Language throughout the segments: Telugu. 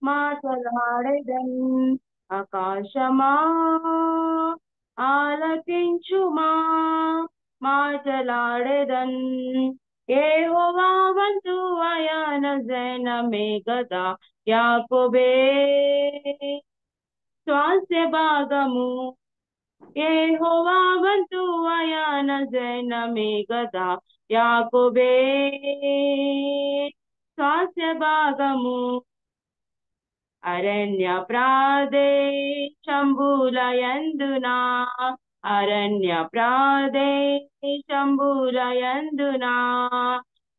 మాటలాడెదన్. ఆకాశమా ఆలకించుమా, మాటలాడెదన్. యెహోవా వంతు ఆయన జనమే గదా, యాకోబే స్వాస్య భాగము. యెహోవా వంతు ఆయన జనమే గదా, యాకోబే స్వాస్య భాగము. అరణ్య ప్రాదేశంబులయందునా, అరణ్య ప్రాదేశంబులయందునా,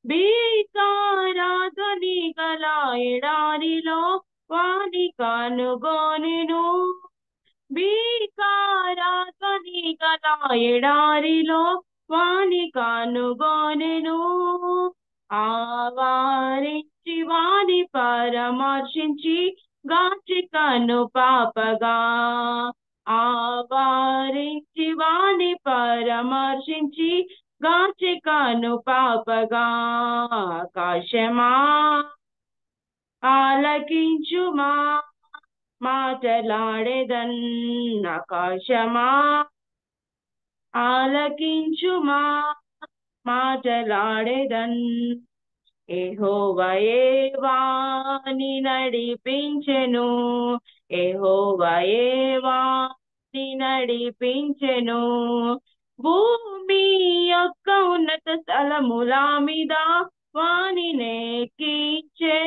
భీకరాధ్వని గల ఎడారిలో వాని కనుగొనెను. భీకరాధ్వని గల ఎడారిలో వాని కనుగొనెను. ఆవారించి వాని పరామర్శించి గాచి కను పాపగా, ఆవారించి వాని పరామర్శించి గాచి కను పాపగా. ఆకాశమా ఆలకించుమా, మాటలాడెదన్. ఆకాశమా ఆలకించుమా, మాటలాడెదన్. యెహోవాయే వాని నడిపించెను, యెహోవాయే వాని నడిపించెను. భూమి యొక్క ఉన్నత స్థలముల మీద వాని నెక్కించే,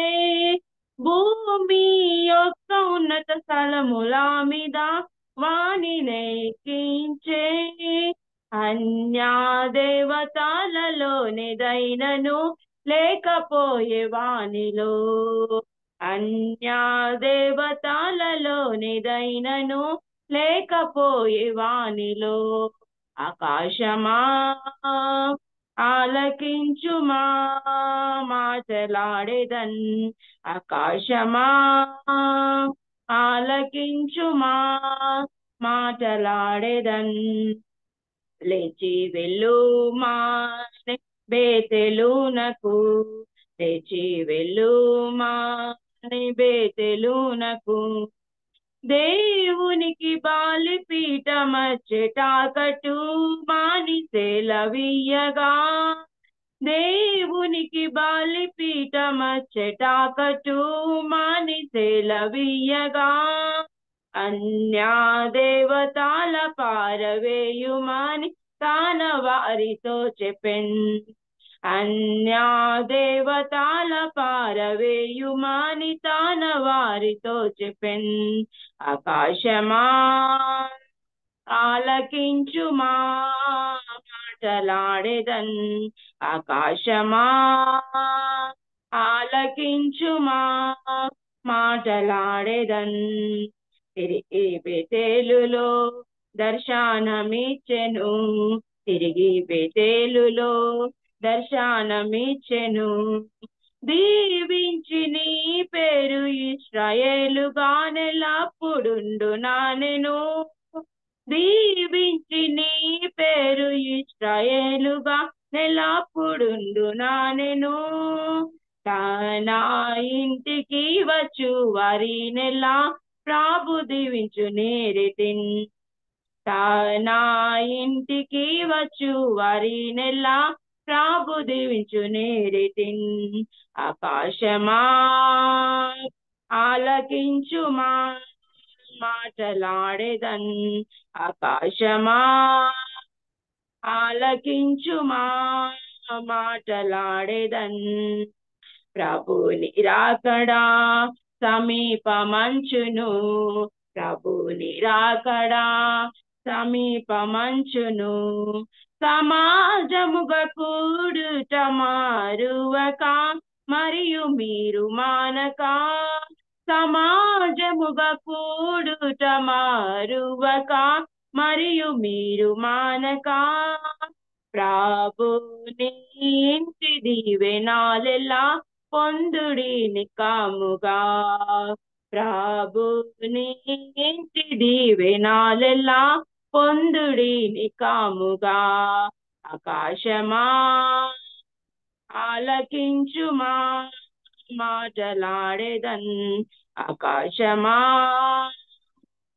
భూమి యొక్క ఉన్నత స్థలముల మీద వాని నెక్కించే. అన్యా దేవతలలోనేదైనను లేకపోయే వానిలో, అన్యా దేవతలలోనేదైనను లేకపోయే వానిలో. ఆకాశమా ఆలకించుమా, మాటలాడెదన్. ఆకాశమా ఆలకించుమా, మాటలాడెదన్. లేచి వెళ్ళుమా బేతెలునకు, లేచి వెళ్ళుమా బేతెలునకు. దేవునికి బలిపీఠమచ్చటాకటు మాని సెలవీయగా, దేవునికి బలిపీఠమచ్చటాకటు మాని సెలవీయగా. అన్యా దేవతల పారవేయుమని తాన వారితో చెప్పెన్, అన్యా దేవతల పారవేయుమని తాన వారితో చెప్పెన్. ఆకాశమా ఆలకించుమా, మాటలాడెదన్. ఆకాశమా ఆలకించుమా, మాటలాడెదన్. తిరిగి బేతేలులో దర్శనమిచ్చెను, తిరిగి బేతేలులో దర్శనమిచ్చెను. దీవించి నీ పేరు ఇశ్రాయేలుగా నెలప్పుడుండుననెను, దీవించి నీ పేరు ఇశ్రాయేలుగా నెలప్పుడుండుననెను. తన ఇంటికి వచ్చు వారి నెల ప్రభు దీవించు నేరితిన్, తన ఇంటికి వచ్చు వారి నెల ప్రభు దీవించు నేరితిన్. ఆకాశమా ఆలకించుమా, మాటలాడెదన్. ఆకాశమా ఆలకించుమా, మాటలాడెదన్. ప్రభుని రాకడా సమీపమంచును, ప్రభుని రాకడా సమీపమంచును. సమాజముగా కూడుట మారువక మరియు మీరు మానక, సమాజముగా కూడుట మారువక మరియు మీరు మానక. ప్రభుని ఇంటి దీవెనలెల్లా పొందుడి నికముగా, ప్రభుని ఇంటి దీవెనలెల్లా పొందుడి నికముగా. ఆకాశమా ఆలకించుమా, మాటలాడేదన్ ఆకాశమా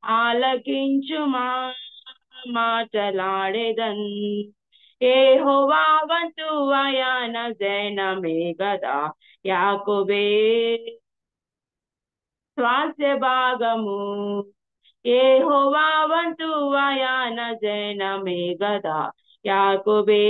ఆలకించుమా మాటలాడేదన్ యెహోవా వంతు ఆయన జనమే గదా యాకోబే స్వాస్య భాగము యెహోవా వంతు ఆయన జనమే గదా యాకోబే